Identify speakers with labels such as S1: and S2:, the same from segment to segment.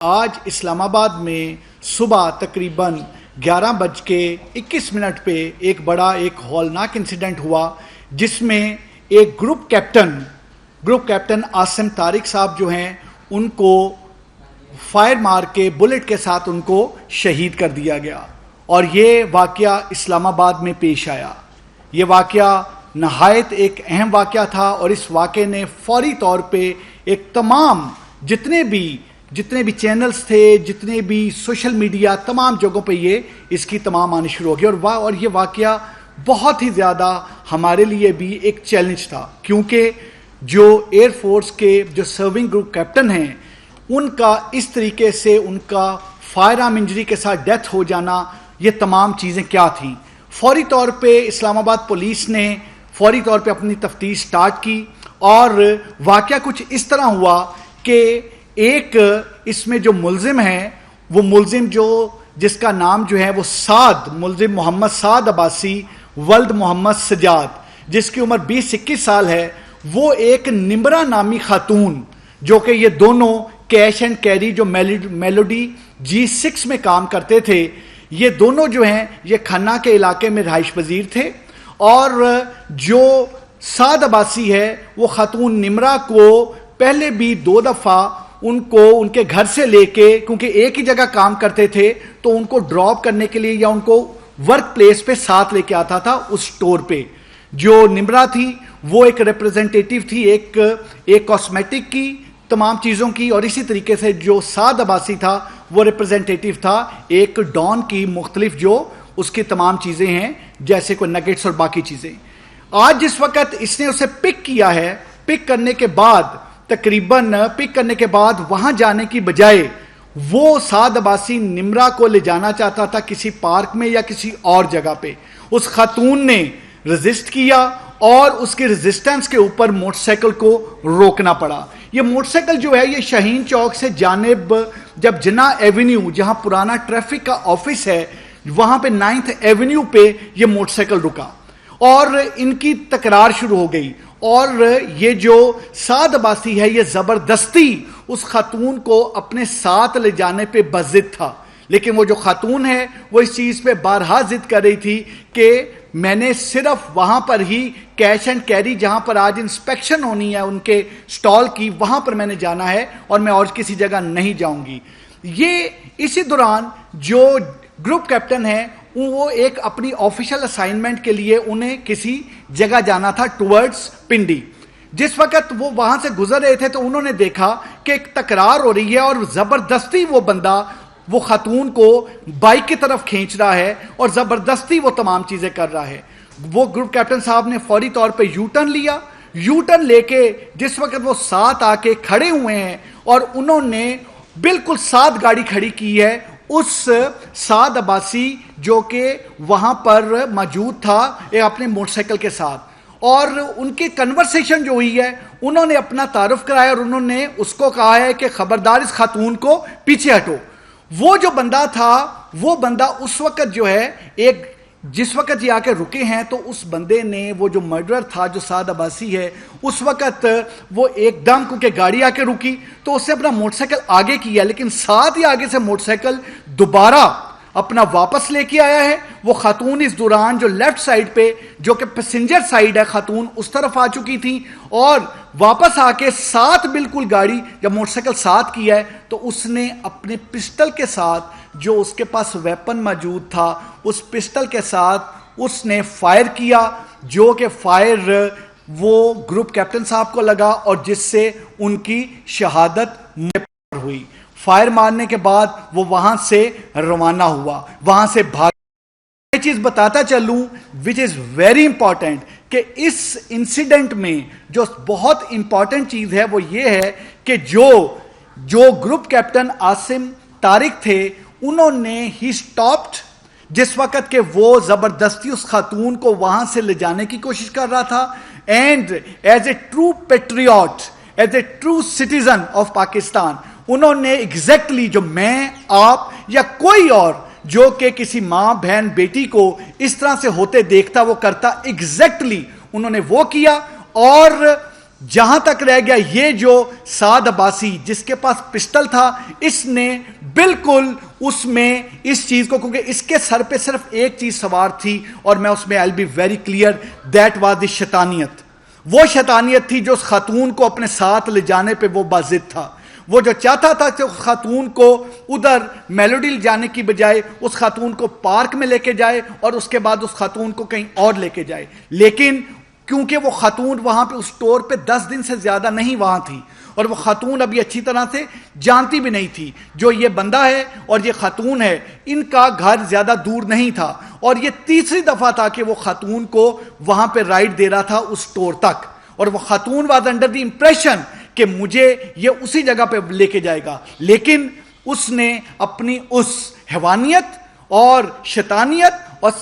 S1: آج اسلام آباد میں صبح تقریباً 11:21 پہ ایک بڑا ہولناک انسیڈنٹ ہوا جس میں ایک گروپ کیپٹن عاصم طارق صاحب جو ہیں ان کو فائر مار کے بلٹ کے ساتھ ان کو شہید کر دیا گیا، اور یہ واقعہ اسلام آباد میں پیش آیا۔ یہ واقعہ نہایت ایک اہم واقعہ تھا، اور اس واقعے نے فوری طور پہ ایک تمام جتنے بھی چینلز تھے، جتنے بھی سوشل میڈیا، تمام جگہوں پہ اس کی تمام آنی شروع ہو گئی، اور یہ واقعہ بہت ہی زیادہ ہمارے لیے بھی ایک چیلنج تھا، کیونکہ جو ایئر فورس کے جو سرونگ گروپ کیپٹن ہیں ان کا اس طریقے سے ان کا فائر آرم انجری کے ساتھ ڈیتھ ہو جانا، یہ تمام چیزیں کیا تھیں۔ فوری طور پہ اسلام آباد پولیس نے فوری طور پہ اپنی تفتیش سٹارٹ کی، اور واقعہ کچھ اس طرح ہوا کہ ایک اس میں جو ملزم ہے، وہ ملزم جس کا نام جو ہے وہ ملزم محمد سعد عباسی ولد محمد سجاد، جس کی عمر 20-21 سال ہے، وہ ایک نمرا نامی خاتون، جو کہ یہ دونوں کیش اینڈ کیری جو میلوڈی G6 میں کام کرتے تھے، یہ دونوں جو ہیں یہ کھنہ کے علاقے میں رہائش پذیر تھے، اور جو سعد عباسی ہے وہ خاتون نمرا کو پہلے بھی 2 دفعہ ان کو ان کے گھر سے لے کے، کیونکہ ایک ہی جگہ کام کرتے تھے، تو ان کو ڈراپ کرنے کے لیے یا ان کو ورک پلیس پہ ساتھ لے کے آتا تھا اس سٹور پہ۔ جو نمرا تھی وہ ایک ریپرزنٹیٹیو تھی ایک کاسمیٹک کی، تمام چیزوں کی، اور اسی طریقے سے جو سعد عباسی تھا وہ ریپرزنٹیٹیو تھا ایک ڈان کی، مختلف جو اس کی تمام چیزیں ہیں جیسے کوئی نگیٹس اور باقی چیزیں۔ آج جس وقت اس نے اسے پک کیا ہے، پک کرنے کے بعد وہاں جانے کی بجائے وہ سعد عباسی نمرا کو لے جانا چاہتا تھا کسی پارک میں یا کسی اور جگہ پہ۔ اس خاتون نے ریزسٹ کیا، اور اس کے ریزسٹنس کے اوپر موٹر سائیکل کو روکنا پڑا۔ یہ موٹر سائیکل جو ہے یہ شاہین چوک سے جانب جب جناح ایونیو، جہاں پرانا ٹریفک کا آفس ہے، وہاں پہ 9th ایونیو پہ یہ موٹر سائیکل رکا، اور ان کی تکرار شروع ہو گئی، اور یہ جو سعد عباسی ہے یہ زبردستی اس خاتون کو اپنے ساتھ لے جانے پہ بضد تھا، لیکن وہ جو خاتون ہے وہ اس چیز پہ بارہا ضد کر رہی تھی کہ میں نے صرف وہاں پر ہی کیش اینڈ کیری، جہاں پر آج انسپیکشن ہونی ہے ان کے سٹال کی، وہاں پر میں نے جانا ہے، اور میں اور کسی جگہ نہیں جاؤں گی۔ یہ اسی دوران جو گروپ کیپٹن ہے وہ ایک اپنی آفیشل اسائنمنٹ کے لیے انہیں کسی جگہ جانا تھا ٹورڈز پنڈی۔ جس وقت وہ وہاں سے گزر رہے تھے تو انہوں نے دیکھا کہ ایک تکرار ہو رہی ہے، اور زبردستی وہ بندہ وہ خاتون کو بائک کی طرف کھینچ رہا ہے، اور زبردستی وہ تمام چیزیں کر رہا ہے۔ وہ گروپ کیپٹن صاحب نے فوری طور پہ یو ٹرن لے کے جس وقت وہ ساتھ آ کے کھڑے ہوئے ہیں، اور انہوں نے بالکل ساتھ گاڑی کھڑی کی ہے اس سعد عباسی جو کہ وہاں پر موجود تھا اپنے موٹر سائیکل کے ساتھ، اور ان کی کنورسیشن جو ہوئی ہے، انہوں نے اپنا تعارف کرایا، اور انہوں نے اس کو کہا ہے کہ خبردار اس خاتون کو پیچھے ہٹو۔ وہ جو بندہ تھا، وہ بندہ اس وقت جو ہے جس وقت یہ آ کے رکے ہیں، تو اس بندے نے، وہ جو مرڈرر تھا جو سعد عباسی ہے، اس وقت وہ ایک دم کیونکہ گاڑی آ کے رکی تو اس نے اپنا موٹر سائیکل آگے کیا، لیکن ساتھ ہی آگے سے موٹر سائیکل دوبارہ اپنا واپس لے کے آیا ہے۔ وہ خاتون اس دوران جو لیفٹ سائیڈ پہ، جو کہ پیسنجر سائیڈ ہے، خاتون اس طرف آ چکی تھی، اور واپس آ کے ساتھ بالکل گاڑی جب موٹر سائیکل ساتھ کیا ہے تو اس نے اپنے پسٹل کے ساتھ، جو اس کے پاس ویپن موجود تھا، اس پسٹل کے ساتھ اس نے فائر کیا، جو کہ فائر وہ گروپ کیپٹن صاحب کو لگا، اور جس سے ان کی شہادت ہوئی۔ فائر مارنے کے بعد وہ وہاں سے روانہ ہوا، وہاں سے بھاگ۔ یہ چیز بتاتا چلوں which is very important کہ اس انسیڈنٹ میں جو بہت امپورٹنٹ چیز ہے وہ یہ ہے کہ جو گروپ کیپٹن عاصم طارق تھے، انہوں نے ہی سٹاپڈ جس وقت کہ وہ زبردستی اس خاتون کو وہاں سے لے جانے کی کوشش کر رہا تھا، and as a true Patriot, as a true citizen of Pakistan, انہوں نے ایگزیکٹلی جو میں، آپ یا کوئی اور جو کہ کسی ماں، بہن، بیٹی کو اس طرح سے ہوتے دیکھتا وہ کرتا، ایگزیکٹلی انہوں نے وہ کیا، اور جہاں تک رہ گیا یہ جو سعد عباسی جس کے پاس پسٹل تھا، اس نے بالکل اس میں اس چیز کو، کیونکہ اس کے سر پہ صرف ایک چیز سوار تھی، اور میں اس میں I'll be very clear that was the شیطانیت. وہ شیطانیت تھی جو اس خاتون کو اپنے ساتھ لے جانے پہ وہ باضد تھا. وہ جو چاہتا تھا کہ اس خاتون کو ادھر میلوڈی لے جانے کی بجائے اس خاتون کو پارک میں لے کے جائے اور اس کے بعد اس خاتون کو کہیں اور لے کے جائے. لیکن کیونکہ وہ خاتون وہاں پہ اس سٹور پہ 10 دن سے زیادہ نہیں وہاں تھی، اور وہ خاتون ابھی اچھی طرح سے جانتی بھی نہیں تھی جو یہ بندہ ہے اور یہ خاتون ہے، ان کا گھر زیادہ دور نہیں تھا، اور یہ تیسری دفعہ تھا کہ وہ خاتون کو وہاں پہ رائڈ دے رہا تھا اس سٹور تک، اور وہ خاتون واز انڈر دی امپریشن کہ مجھے یہ اسی جگہ پہ لے کے جائے گا. لیکن اس نے اپنی اس حیوانیت اور شیطانیت اور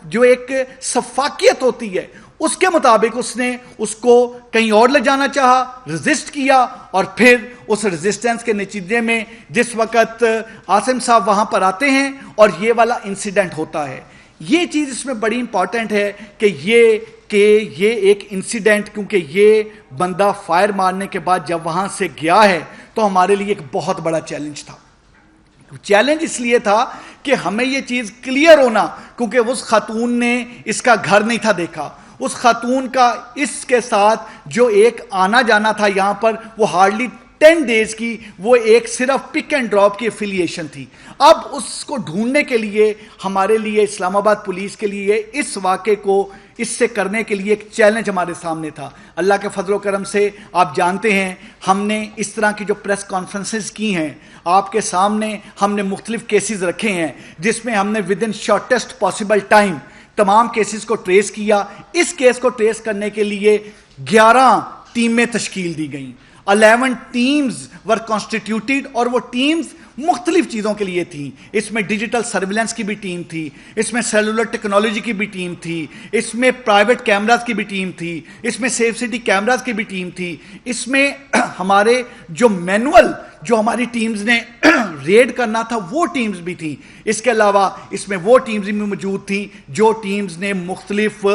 S1: جو ایک سفاکیت ہوتی ہے اس کے مطابق اس نے اس کو کہیں اور لے جانا چاہا، ریزسٹ کیا، اور پھر اس ریزسٹنس کے نتیجے میں جس وقت عاصم صاحب وہاں پر آتے ہیں اور یہ والا انسیڈنٹ ہوتا ہے. یہ چیز اس میں بڑی امپورٹنٹ ہے کہ یہ ایک انسیڈنٹ، کیونکہ یہ بندہ فائر مارنے کے بعد جب وہاں سے گیا ہے تو ہمارے لیے ایک بہت بڑا چیلنج تھا. چیلنج اس لیے تھا کہ ہمیں یہ چیز کلیئر ہونا، کیونکہ اس خاتون نے اس کا گھر نہیں تھا دیکھا، اس خاتون کا اس کے ساتھ جو ایک آنا جانا تھا یہاں پر وہ ہارڈلی 10 ڈیز کی، وہ ایک صرف پک اینڈ ڈراپ کی افیلیشن تھی. اب اس کو ڈھونڈنے کے لیے ہمارے لیے اسلام آباد پولیس کے لیے اس واقعے کو اس سے کرنے کے لیے ایک چیلنج ہمارے سامنے تھا. اللہ کے فضل و کرم سے آپ جانتے ہیں ہم نے اس طرح کی جو پریس کانفرنسز کی ہیں، آپ کے سامنے ہم نے مختلف کیسز رکھے ہیں جس میں ہم نے with in shortest possible time تمام کیسز کو ٹریس کیا. اس کیس کو ٹریس کرنے کے لیے 11 ٹیمیں تشکیل دی گئیں. 11 ٹیمز ور کانسٹیٹیوٹیڈ، اور وہ ٹیمز مختلف چیزوں کے لیے تھیں. اس میں ڈیجیٹل سرویلنس کی بھی ٹیم تھی، اس میں سیلولر ٹیکنالوجی کی بھی ٹیم تھی، اس میں پرائیویٹ کیمراز کی بھی ٹیم تھی، اس میں سیف سٹی کیمراز کی بھی ٹیم تھی، اس میں ہمارے جو مینول جو ہماری ٹیمز نے ریڈ کرنا تھا وہ ٹیمز بھی تھیں. اس کے علاوہ اس میں وہ ٹیمز بھی موجود تھیں جو ٹیمز نے مختلف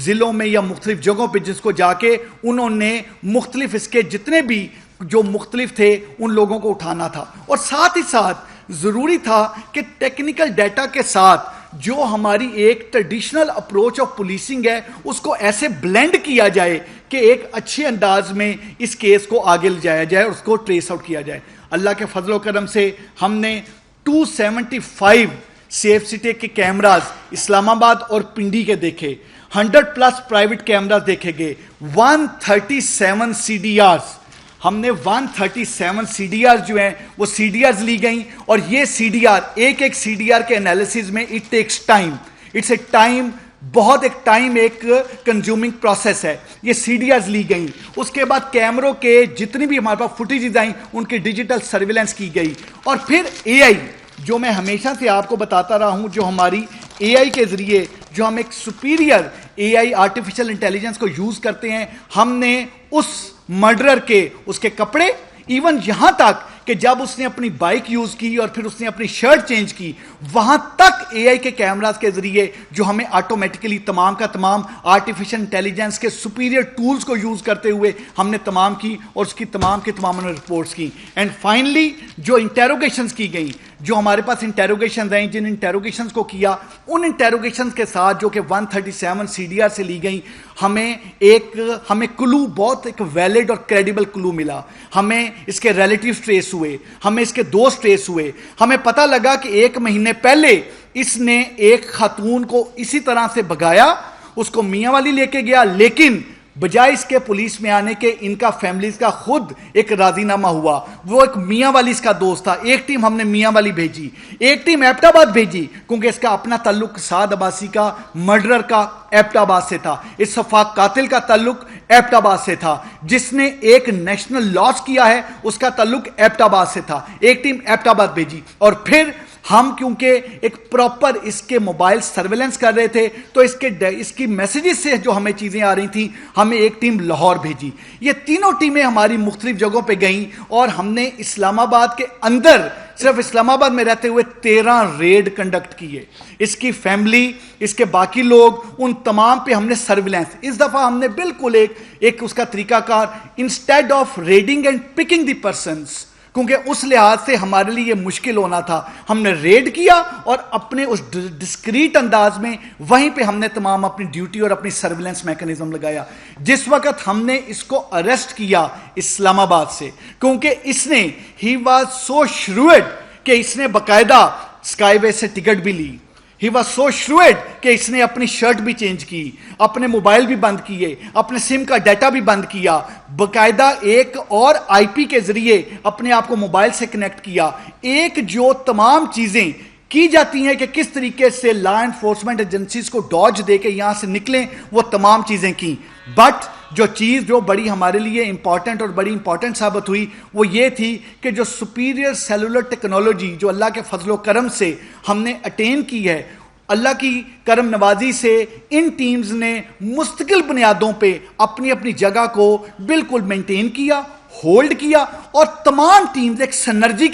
S1: ضلعوں میں یا مختلف جگہوں پہ جس کو جا کے انہوں نے مختلف اس کے جتنے بھی جو مختلف تھے ان لوگوں کو اٹھانا تھا. اور ساتھ ہی ساتھ ضروری تھا کہ ٹیکنیکل ڈیٹا کے ساتھ جو ہماری ایک ٹریڈیشنل اپروچ آف پولیسنگ ہے اس کو ایسے بلینڈ کیا جائے کہ ایک اچھے انداز میں اس کیس کو آگے لے جایا جائے اور اس کو ٹریس آؤٹ کیا جائے. اللہ کے فضل و کرم سے ہم نے 275 سیف سٹی کے کیمراز اسلام آباد اور پنڈی کے دیکھے، 100+ پرائیویٹ کیمراز دیکھے گئے، 137 CDRs. ہم نے 137 CDRs جو ہیں وہ CDRs لی گئیں، اور یہ CDR ایک CDR کے انالیسز میں it takes time, it's a time, بہت ایک ٹائم ایک کنزیومنگ پروسیس ہے. یہ CDRs لی گئیں. اس کے بعد کیمروں کے جتنی بھی ہمارے پاس فوٹیجز آئیں ان کی ڈیجیٹل سرویلنس کی گئی. اور پھر AI جو میں ہمیشہ سے آپ کو بتاتا رہا ہوں، جو ہماری AI کے ذریعے جو ہم ایک سپیریئر AI آرٹیفیشل انٹیلیجنس کو یوز کرتے ہیں، ہم نے اس مرڈرر کے اس کے کپڑے، ایون یہاں تک کہ جب اس نے اپنی بائک یوز کی اور پھر اس نے اپنی شرٹ چینج کی، وہاں تک AI کے کیمراز کے ذریعے جو ہمیں آٹومیٹکلی تمام کا تمام آرٹیفیشل انٹیلیجنس کے سپیریئر ٹولز کو یوز کرتے ہوئے ہم نے تمام کی، اور اس کی تمام کی تمام رپورٹس کی. اینڈ فائنلی جو انٹیروگیشنز کی گئیں، جو ہمارے پاس انٹیروگیشنز ہیں، جن انٹیروگیشنز کو کیا، ان انٹیروگیشنز کے ساتھ جو کہ 137 CDR سے لی گئیں، ہمیں کلو، بہت ایک ویلڈ اور کریڈیبل کلو ملا. ہمیں اس کے ریلیٹیوز ٹریس ہوئے، ہمیں اس کے دوست ٹریس ہوئے. ہمیں پتہ لگا کہ 1 مہینے پہلے اس نے ایک خاتون کو اسی طرح سے بھگایا، اس کو میاں والی لے کے گیا، لیکن بجائے اس کے پولیس میں آنے کے ان کا فیملیز کا خود ایک راضی نامہ ہوا. وہ ایک میاں والی اس کا دوست تھا. ایک ٹیم ہم نے میاں والی بھیجی، ایک ٹیم ایبٹ آباد بھیجی، کیونکہ اس کا اپنا تعلق سعد عباسی کا مرڈرر کا ایبٹ آباد سے تھا، اس شفاق قاتل کا تعلق ایبٹ آباد سے تھا، جس نے ایک نیشنل لاس کیا ہے اس کا تعلق ایبٹ آباد سے تھا. ایک ٹیم ایبٹ آباد بھیجی. اور پھر ہم کیونکہ ایک پراپر اس کے موبائل سرویلنس کر رہے تھے تو اس کی میسیجز سے جو ہمیں چیزیں آ رہی تھیں، ہمیں ایک ٹیم لاہور بھیجی. یہ تینوں ٹیمیں ہماری مختلف جگہوں پہ گئیں اور ہم نے اسلام آباد کے اندر صرف اسلام آباد میں رہتے ہوئے 13 ریڈ کنڈکٹ کیے. اس کی فیملی, اس کے باقی لوگ, ان تمام پہ ہم نے سرویلنس. اس دفعہ ہم نے بالکل ایک اس کا طریقہ کار, instead of reading and picking the persons, کیونکہ اس لحاظ سے ہمارے لیے یہ مشکل ہونا تھا, ہم نے ریڈ کیا اور اپنے اس ڈسکریٹ انداز میں وہیں پہ ہم نے تمام اپنی ڈیوٹی اور اپنی سرویلنس میکنزم لگایا. جس وقت ہم نے اس کو اریسٹ کیا اسلام آباد سے, کیونکہ اس نے ہی واز سو شروئڈ کہ اس نے باقاعدہ اسکائی وے سے ٹکٹ بھی لی. He was so shrewd کہ اس نے اپنی شرٹ بھی چینج کی, اپنے موبائل بھی بند کیے, اپنے سم کا ڈیٹا بھی بند کیا, باقاعدہ ایک اور آئی پی کے ذریعے اپنے آپ کو موبائل سے کنیکٹ کیا. ایک جو تمام چیزیں کی جاتی ہیں کہ کس طریقے سے لا انفورسمنٹ ایجنسیز کو ڈاج دے کے یہاں سے نکلیں, وہ تمام چیزیں کی. بٹ جو چیز جو بڑی ہمارے لیے امپورٹنٹ اور بڑی امپورٹنٹ ثابت ہوئی وہ یہ تھی کہ جو سپیریئر سیلولر ٹیکنالوجی جو اللہ کے فضل و کرم سے ہم نے اٹین کی ہے, اللہ کی کرم نوازی سے ان ٹیمز نے مستقل بنیادوں پہ اپنی اپنی جگہ کو بالکل مینٹین کیا, ہولڈ کیا, اور تمام ٹیمز ایک سنرجی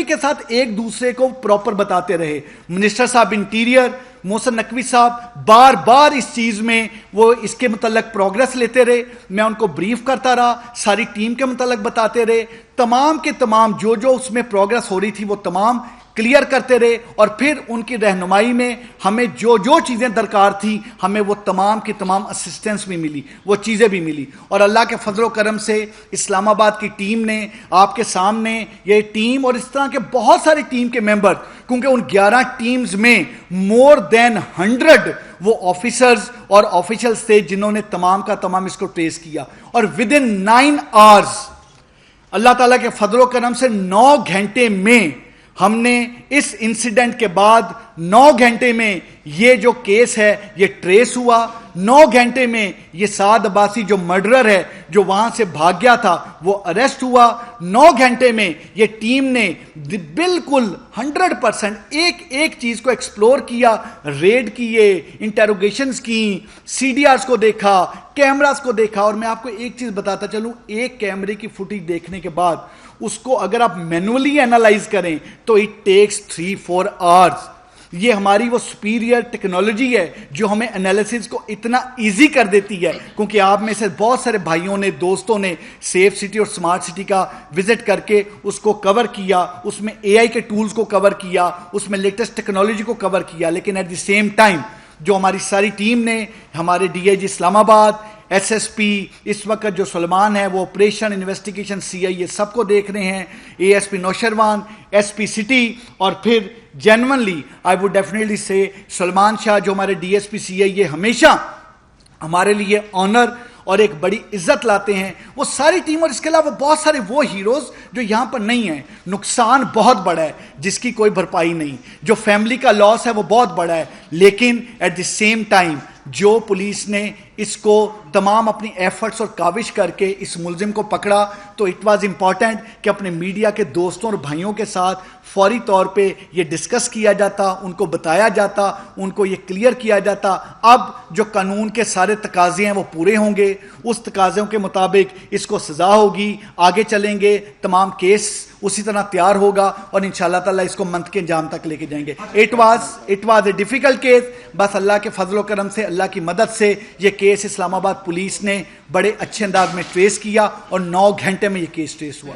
S1: کے ساتھ ایک دوسرے کو پراپر بتاتے رہے. منسٹر صاحب انٹیریئر محسن نقوی صاحب بار بار اس چیز میں وہ اس کے متعلق پروگریس لیتے رہے, میں ان کو بریف کرتا رہا, ساری ٹیم کے متعلق بتاتے رہے, تمام کے تمام جو اس میں پروگریس ہو رہی تھی وہ تمام کلیئر کرتے رہے, اور پھر ان کی رہنمائی میں ہمیں جو چیزیں درکار تھی ہمیں وہ تمام کی تمام اسسٹنس بھی ملی, وہ چیزیں بھی ملی. اور اللہ کے فضل و کرم سے اسلام آباد کی ٹیم نے آپ کے سامنے یہ ٹیم اور اس طرح کے بہت ساری ٹیم کے ممبر, کیونکہ ان 11 ٹیمز میں مور دین 100 وہ آفیسرز اور آفیشلز تھے جنہوں نے تمام کا تمام اس کو ٹریس کیا, اور ود ان 9 آورز اللہ تعالیٰ کے فضل و کرم سے 9 گھنٹے میں ہم نے اس انسیڈنٹ کے بعد 9 گھنٹے میں یہ جو کیس ہے یہ ٹریس ہوا. 9 گھنٹے میں یہ سعد عباسی جو مرڈرر ہے جو وہاں سے بھاگ گیا تھا وہ اریسٹ ہوا. 9 گھنٹے میں یہ ٹیم نے بالکل 100% ایک چیز کو ایکسپلور کیا, ریڈ کیے, انٹیروگیشنز کی, سی ڈی آرز کو دیکھا, کیمراز کو دیکھا. اور میں آپ کو ایک چیز بتاتا چلوں, ایک کیمرے کی فوٹیج دیکھنے کے بعد اس کو اگر آپ مینولی اینالائز کریں تو اٹ ٹیکس 3-4 آورز. یہ ہماری وہ سپیریئر ٹیکنالوجی ہے جو ہمیں انالیسس کو اتنا ایزی کر دیتی ہے, کیونکہ آپ میں سے بہت سارے بھائیوں نے, دوستوں نے سیف سٹی اور سمارٹ سٹی کا وزٹ کر کے اس کو کور کیا, اس میں اے آئی کے ٹولز کو کور کیا, اس میں لیٹسٹ ٹیکنالوجی کو کور کیا. لیکن ایٹ دی سیم ٹائم جو ہماری ساری ٹیم نے, ہمارے ڈی آئی جی اسلام آباد, ایس ایس پی اس وقت جو سلمان ہے وہ آپریشن انویسٹیگیشن سی آئی یہ سب کو دیکھ رہے ہیں, A S P Nausherwan, S P city, اور پھر جینونلی آئی وڈ ڈیفینیٹلی سے سلمان شاہ جو ہمارے ڈی ایس پی سی آئی یہ ہمیشہ ہمارے لیے آنر اور ایک بڑی عزت لاتے ہیں. وہ ساری ٹیم اور اس کے علاوہ بہت سارے وہ ہیروز جو یہاں پر نہیں ہیں. نقصان بہت بڑا ہے جس کی کوئی بھرپائی نہیں, جو فیملی کا لاس ہے وہ بہت بڑا ہے, لیکن ایٹ دی سیم ٹائم جو پولیس نے اس کو تمام اپنی ایفرٹس اور کاوش کر کے اس ملزم کو پکڑا, تو اٹ واز امپورٹنٹ کہ اپنے میڈیا کے دوستوں اور بھائیوں کے ساتھ فوری طور پہ یہ ڈسکس کیا جاتا, ان کو بتایا جاتا, ان کو یہ کلیئر کیا جاتا. اب جو قانون کے سارے تقاضے ہیں وہ پورے ہوں گے, اس تقاضوں کے مطابق اس کو سزا ہوگی, آگے چلیں گے, تمام کیس اسی طرح تیار ہوگا اور انشاءاللہ تعالیٰ اس کو منتھ کے انجام تک لے کے جائیں گے. It was a difficult case, بس اللہ کے فضل و کرم سے, اللہ کی مدد سے یہ کیس اسلام آباد پولیس نے بڑے اچھے انداز میں ٹریس کیا اور 9 گھنٹے میں یہ کیس ٹریس ہوا.